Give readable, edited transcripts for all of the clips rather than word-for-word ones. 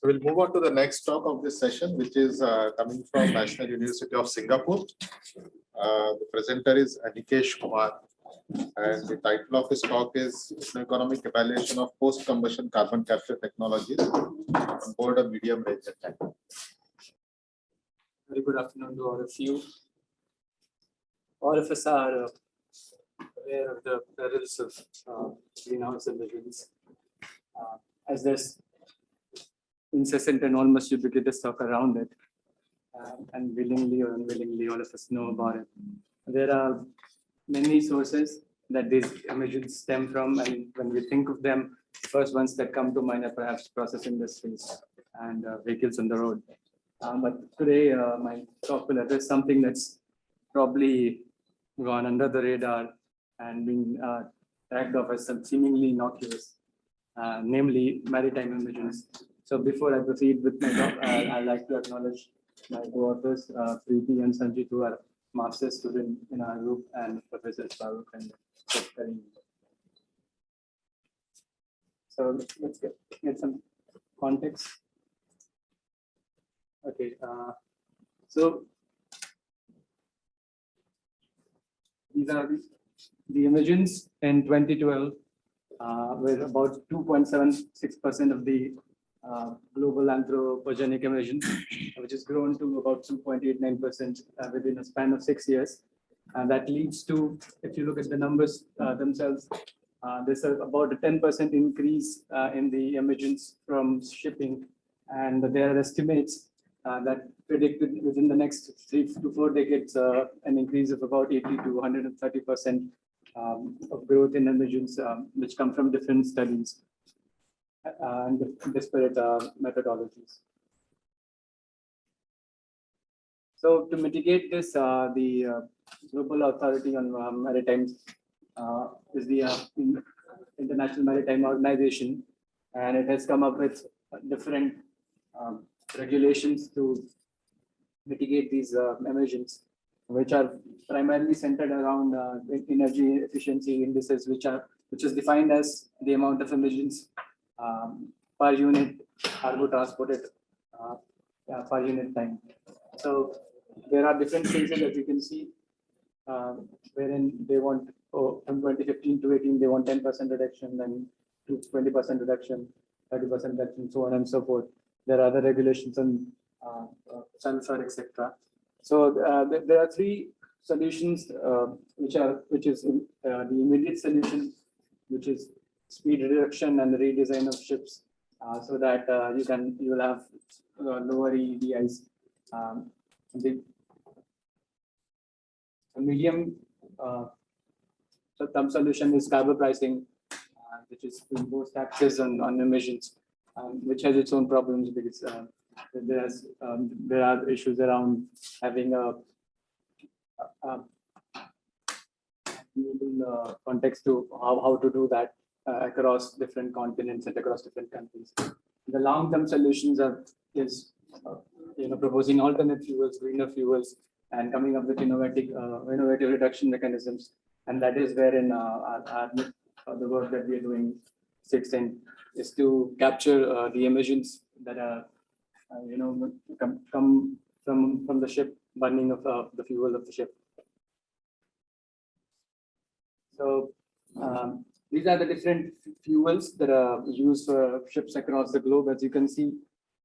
So we'll move on to the next talk of this session, which is coming from National University of Singapore. The presenter is Anikesh Kumar, and the title of his talk is Economic Evaluation of Post-Combustion Carbon Capture Technologies on board a medium-range tank. Very good afternoon to all of you. All of us are aware of the perils of greenhouse emissions. As there's incessant and almost ubiquitous talk around it, and willingly or unwillingly, all of us know about it. There are many sources that these emissions stem from, and when we think of them, the first ones that come to mind are perhaps process industries and vehicles on the road. But today, my talk will address something that's probably gone under the radar and being tagged off as some seemingly innocuous, namely maritime emissions. So before I proceed with my talk, I'd like to acknowledge my co-authors, Preeti and Sanjit, who are master's student in our group, and Professor Farooq and Karim. So let's get some context. Okay, so these are the emissions in 2012, were about 2.76% of the global anthropogenic emissions, which has grown to about 2.89% within a span of 6 years. And that leads to, if you look at the numbers themselves, there's about a 10% increase in the emissions from shipping. And there are estimates that predicted within the next 3 to 4 decades, an increase of about 80 to 130% of growth in emissions, which come from different studies and disparate methodologies. So to mitigate this, the Global Authority on Maritime is the International Maritime Organization, and it has come up with different regulations to mitigate these emissions, which are primarily centered around energy efficiency indices, which is defined as the amount of emissions per unit cargo transported per unit time. So there are different phases, as you can see, wherein they want from 2015 to 18 they want 10% reduction, then to 20% reduction, 30% reduction, so on and so forth. There are other regulations on sulfur, etc. So there are three solutions, which is the immediate solution, which is speed reduction and redesign of ships, so that you will have lower EEDIs. The medium term solution is carbon pricing, which is to impose taxes on emissions, which has its own problems because there are issues around having a context to how to do that across different continents and across different countries. The long-term solutions is proposing alternate fuels, greener fuels, and coming up with innovative reduction mechanisms, and that is wherein the work that we are doing sits in, is to capture the emissions that are come from the ship burning of the fuel of the ship. So these are the different fuels that are used for ships across the globe. As you can see,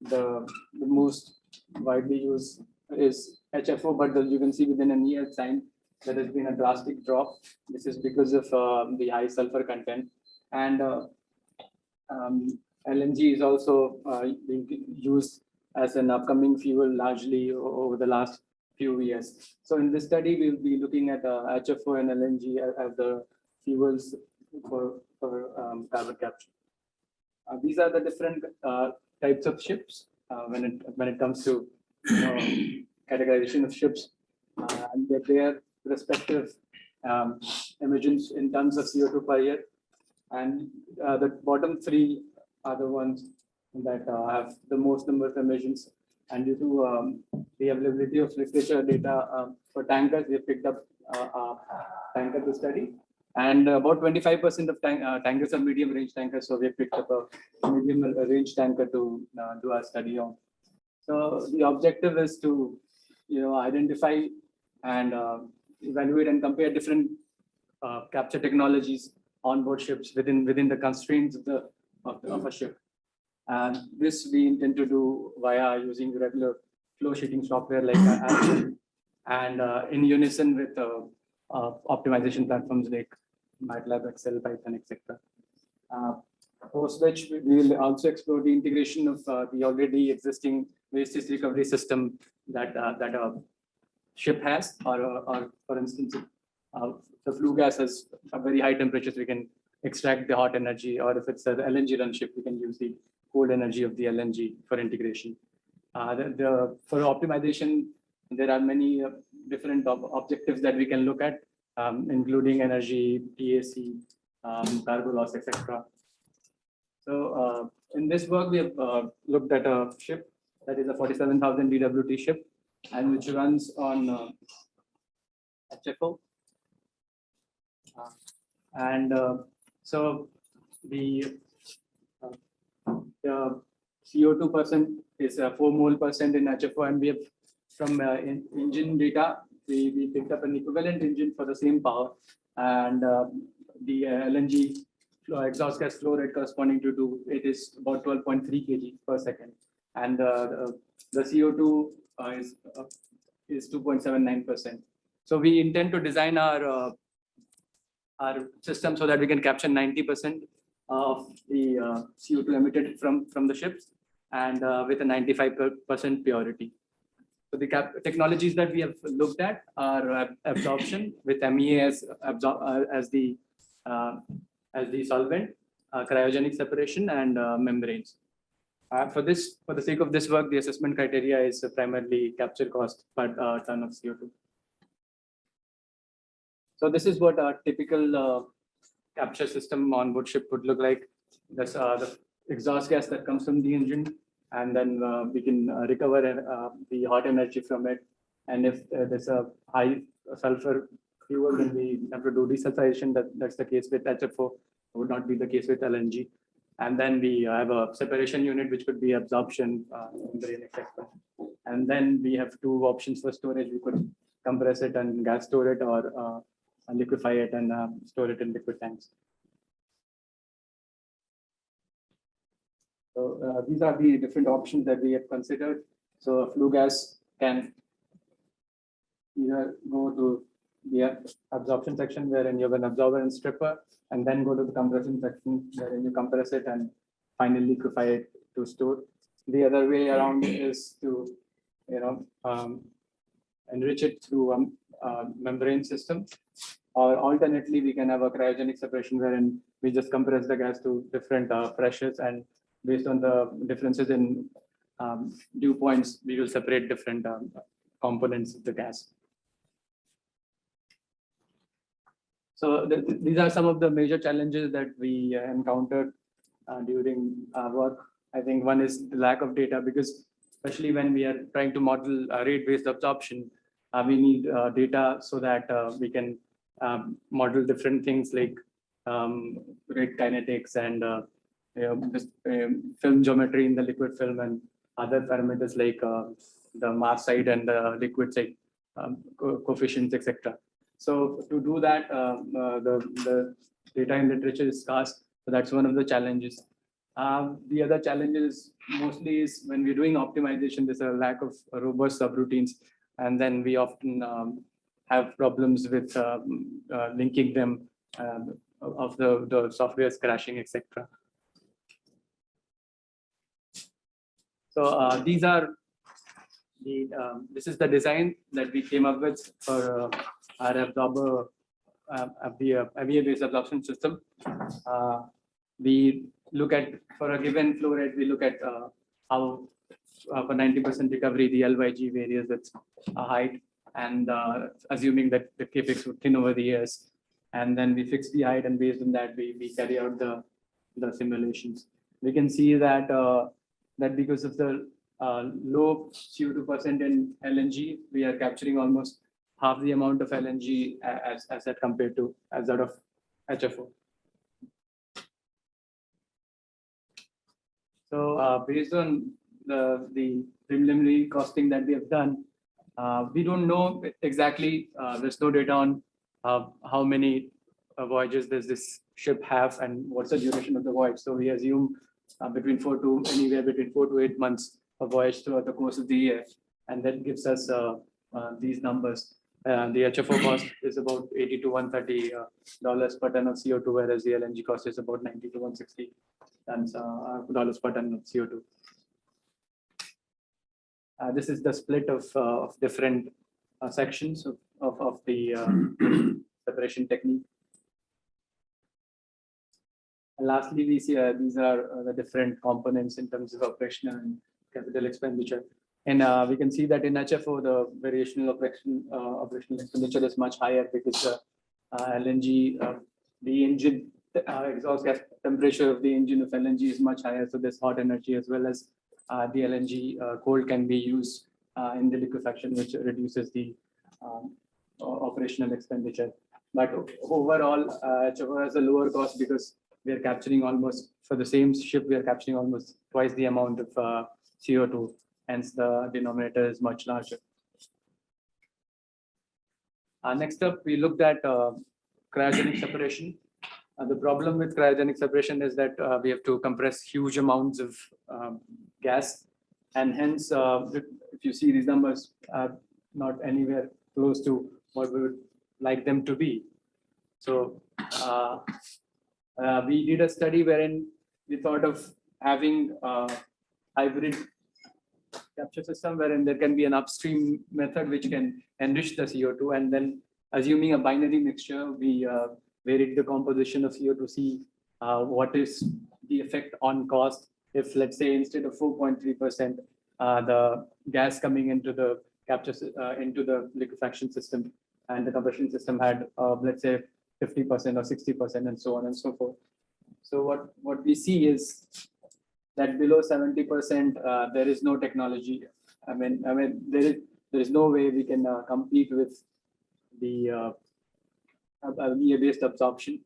the most widely used is HFO, but you can see within a near time there has been a drastic drop. This is because of the high sulfur content, and LNG is also being used as an upcoming fuel largely over the last few years. So in this study, we'll be looking at HFO and LNG as the fuels for carbon capture. These are the different types of ships when it comes to categorization of ships, and their respective emissions in tons of CO2 per year. And the bottom three are the ones that have the most number of emissions. And due to the availability of literature data for tankers, we have picked up tanker to study. And about 25% of tankers are medium range tankers. So we picked up a medium range tanker to do our study on. So the objective is to, identify and evaluate and compare different capture technologies on board ships within the constraints of a ship. And this we intend to do via using regular flow sheeting software like Asiam, and in unison with optimization platforms like MATLAB, Excel, Python, etc. Post which we will also explore the integration of the already existing waste heat recovery system that a ship has, or for instance, the flue gas has a very high temperatures. We can extract the hot energy, or if it's an LNG run ship, we can use the cold energy of the LNG for integration. For optimization, there are many different objectives that we can look at, including energy, TAC, cargo loss, etc. So in this work, we have looked at a ship that is a 47,000 DWT ship, and which runs on HFO. So the CO2 percent is 4 mole percent in HFO, and we have from engine data, we picked up an equivalent engine for the same power, and the LNG exhaust gas flow rate corresponding to it is about 12.3 kg per second, and the CO2 is 2.79%. So we intend to design our system so that we can capture 90% of the CO2 emitted from the ships, and with a 95% purity. So the technologies that we have looked at are absorption with MEA as the solvent, cryogenic separation, and membranes. For the sake of this work, the assessment criteria is primarily capture cost per ton of CO2. So this is what a typical capture system on board ship would look like. That's the exhaust gas that comes from the engine, and then we can recover the hot energy from it. And if there's a high sulfur fuel, then we have to do desulfurization. That's the case with HFO. Would not be the case with LNG. And then we have a separation unit, which could be absorption, membrane, etc. And then we have two options for storage. We could compress it and gas store it, or liquefy it and store it in liquid tanks. So these are the different options that we have considered. So a flue gas can either go to the absorption section, wherein you have an absorber and stripper, and then go to the compression section, wherein you compress it and finally liquefy it to store. The other way around is to enrich it through a membrane system, or alternately we can have a cryogenic separation, wherein we just compress the gas to different pressures, and based on the differences in dew points, we will separate different components of the gas. So these are some of the major challenges that we encountered during our work. I think one is the lack of data, because especially when we are trying to model rate-based absorption, we need data so that we can model different things like rate kinetics and film geometry in the liquid film, and other parameters like the mass side and the liquid side coefficients, etc. So to do that, the data in literature is scarce. So that's one of the challenges. The other challenges mostly is when we're doing optimization, there's a lack of robust subroutines, and then we often have problems with linking them, of the software crashing, etc. So these are this is the design that we came up with for our absorber, MEA-based absorption system. We look at, for a given flow rate, we look at how for 90% recovery, the LYG varies with height, and assuming that the capex would thin over the years. And then we fix the height, and based on that, we carry out the simulations. We can see that that because of the low CO2 percent in LNG, we are capturing almost half the amount of LNG as that compared to as that of HFO. So based on the preliminary costing that we have done, we don't know exactly, there's no data on how many voyages does this ship have and what's the duration of the voyage. So we assume anywhere between 4 to 8 months of voyage throughout the course of the year. And that gives us these numbers. The HFO cost is about $80 to $130 per ton of CO2, whereas the LNG cost is about $90 to $160 dollars per ton of CO2. This is the split of different sections of the separation technique. And lastly, we see these are the different components in terms of operational and capital expenditure. And we can see that in HFO, the variational operational expenditure is much higher because LNG, the engine exhaust gas temperature of the engine of LNG is much higher. So there's hot energy as well as the LNG cold can be used in the liquefaction, which reduces the operational expenditure. But overall, HFO has a lower cost because we are capturing almost, for the same ship, we are capturing almost twice the amount of CO2. Hence, the denominator is much larger. Next up, we looked at cryogenic separation. The problem with cryogenic separation is that we have to compress huge amounts of gas, and hence, if you see these numbers, not anywhere close to what we would like them to be. So we did a study wherein we thought of having a hybrid capture system wherein there can be an upstream method which can enrich the CO2, and then assuming a binary mixture, we varied the composition of CO2 to see what is the effect on cost if, let's say, instead of 4.3%, the gas coming into the capture into the liquefaction system and the compression system had, let's say, 50% or 60%, and so on and so forth. So what we see is that below 70%, there is no technology. I mean, there is no way we can compete with the ammonia-based absorption.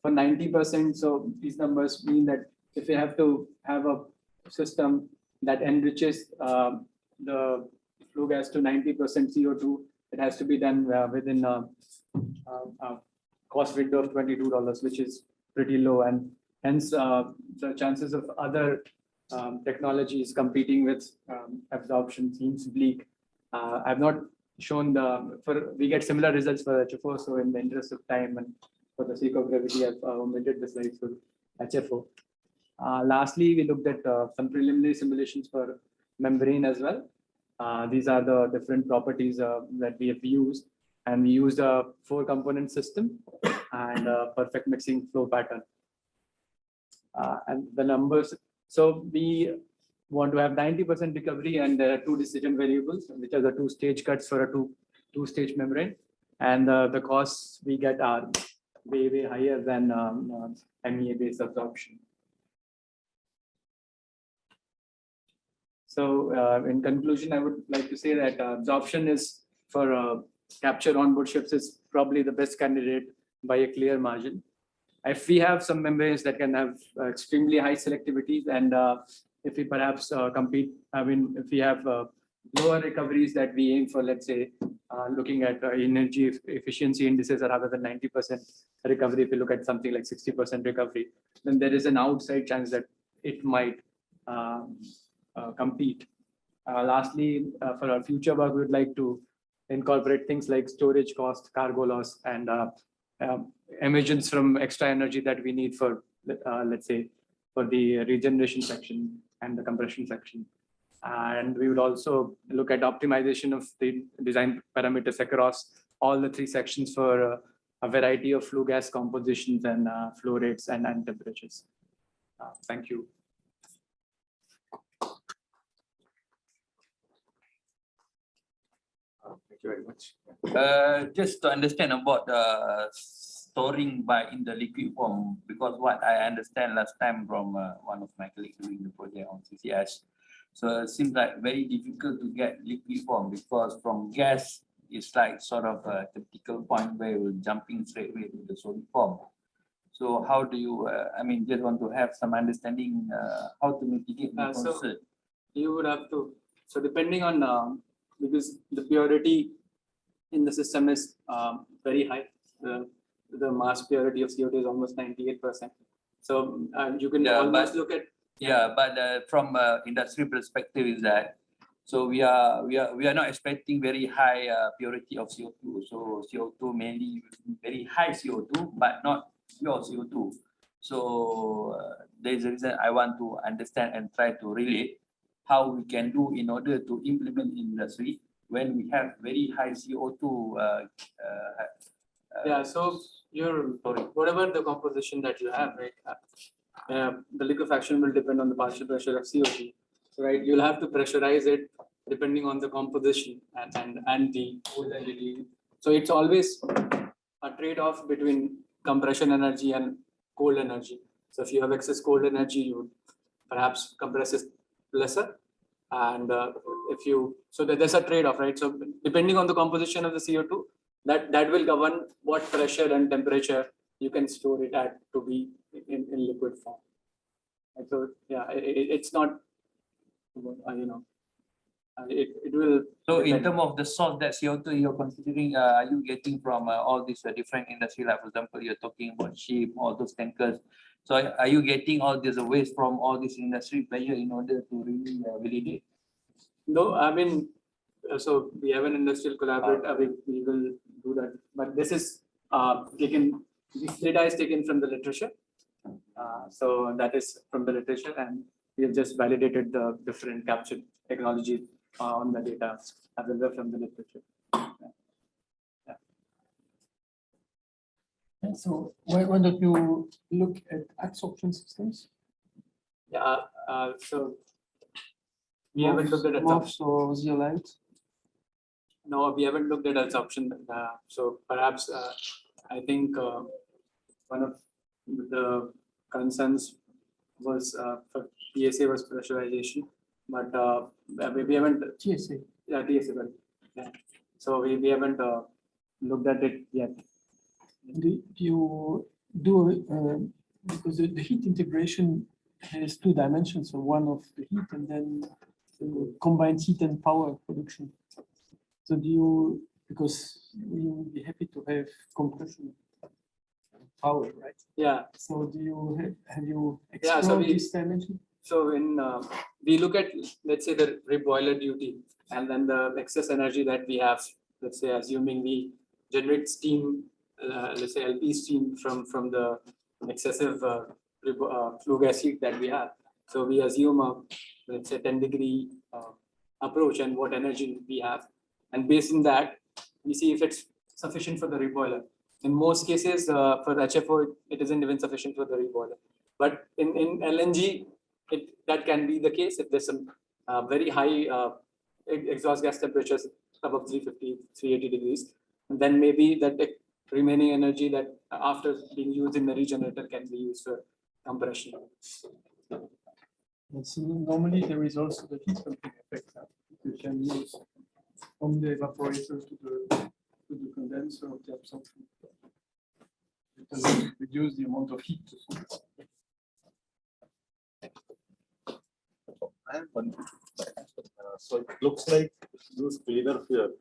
For 90%, so these numbers mean that if we have to have a system that enriches the flue gas to 90% CO2, it has to be done within a cost window of $22, which is pretty low, and hence the chances of other technologies competing with absorption seems bleak. I've not shown we get similar results for HFO, so in the interest of time and for the sake of brevity, I've omitted the slides for HFO. Lastly, we looked at some preliminary simulations for membrane as well. These are the different properties that we have used, and we used a 4-component system and a perfect mixing flow pattern. And the numbers, so we want to have 90% recovery, and there are 2 decision variables, which are the 2 stage cuts for a two-stage membrane, and the costs we get are way higher than MEA-based absorption. So in conclusion, I would like to say that absorption is for capture onboard ships is probably the best candidate by a clear margin. If we have some membranes that can have extremely high selectivity, and if we perhaps compete, I mean, if we have lower recoveries that we aim for, let's say, looking at energy efficiency indices rather than 90% recovery, if you look at something like 60% recovery, then there is an outside chance that it might compete. Lastly, for our future work, we would like to incorporate things like storage cost, cargo loss, and emissions from extra energy that we need for, let's say, for the regeneration section and the compression section. And we would also look at optimization of the design parameters across all the 3 sections for a variety of flue gas compositions and flow rates and temperatures. Thank you. Thank you very much. Just to understand about the storing in the liquid form, because what I understand last time from one of my colleagues doing the project on CCS, so it seems like very difficult to get liquid form, because from gas it's like sort of a typical point where we're jumping straight away to the solid form. So how do you, I mean, just want to have some understanding how to mitigate the So- concern. You would have to, so depending on, because the purity in the system is very high. The mass purity of CO2 is almost 98%. So you can Yeah, almost but- look at, Yeah, but from industry perspective is that, so we are not expecting very high purity of CO2. So CO2 mainly very high CO2, but not pure CO2. So there's a reason I want to understand and try to relate how we can do in order to implement industry when we have very high CO2. yeah, so your, whatever the composition that you have, right? The liquefaction will depend on the partial pressure of CO2, right? You'll have to pressurize it depending on the composition and the coldity. So it's always a trade-off between compression energy and cold energy. So if you have excess cold energy, you would perhaps compress it lesser. And if you, so there's a trade-off, right? So depending on the composition of the CO2, that will govern what pressure and temperature you can store it at to be in liquid form. And so, yeah, it's not, it will. So in depend. terms of the source that CO2 you're considering, are you getting from all these different industry, like for example, you're talking about ship, all those tankers. So are you getting all this waste from all these industry players in order to really validate? No, I mean, so we have an industrial collaborator, we will do that, but this is taken, this data is taken from the literature. So that is from the literature, and we have just validated the different capture technologies on the data available from the literature. And so why don't you look at absorption systems? Yeah, so we haven't looked at MOFs or zeolite? No, we haven't looked at absorption. So perhaps I think one of the concerns was for PSA was pressurization, but we haven't. TSA. Yeah, TSA. Right. Yeah. So we haven't looked at it yet. Do you do because the heat integration has two dimensions, so one of the heat and then the combined heat and power production. So do you, because you would be happy to have compression power, right? Yeah. So do you have you Yeah, explored so we- this dimension? So when we look at, let's say, the reboiler duty and then the excess energy that we have, let's say, assuming we generate steam, let's say LP steam from the excessive flue gas heat that we have. So we assume a, let's say, 10-degree approach and what energy we have. And based on that, we see if it's sufficient for the reboiler. In most cases, for the HFO, it isn't even sufficient for the reboiler. But in LNG, that can be the case if there's some very high exhaust gas temperatures above 350, 380 degrees. And then maybe that remaining energy that after being used in the regenerator can be used for compression. And so normally there is also the heat pumping effect that you can use from the evaporator to the condenser of the absorption. Because it reduce the amount of heat. I have one. So it looks like use cleaner fuel.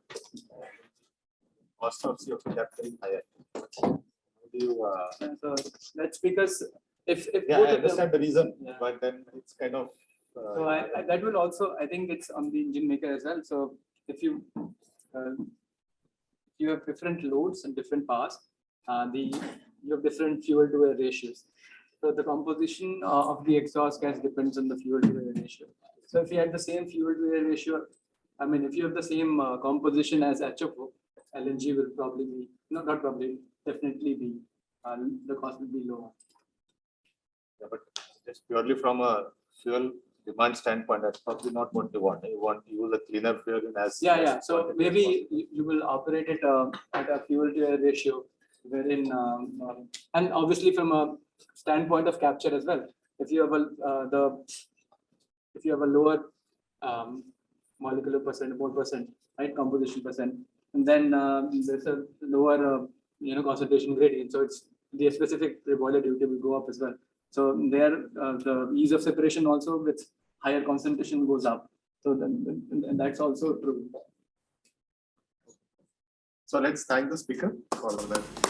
Cost of CO2 capture is higher. How do you, So that's because if yeah, both I of them- understand the reason, Yeah. but then it's kind of. So that will also, I think it's on the engine maker as well. So if you have different loads and different powers, you have different fuel to air ratios. So the composition of the exhaust gas depends on the fuel to air ratio. So if you had the same fuel to air ratio, I mean, if you have the same composition as HFO, LNG will probably be, no, not probably, definitely be, the cost will be lower. Yeah, but just purely from a fuel demand standpoint, that's probably not what you want. You want to use a cleaner fuel in as. Yeah, as yeah. So quantity as maybe you will operate it at a fuel to air ratio wherein, and obviously from a standpoint of capture as well. If you have a lower molecular percent, mole percent, right, composition percent, and then there's a lower concentration gradient, so it's the specific boiler duty will go up as well. So there, the ease of separation also with higher concentration goes up. So and that's also true. So let's thank the speaker for that.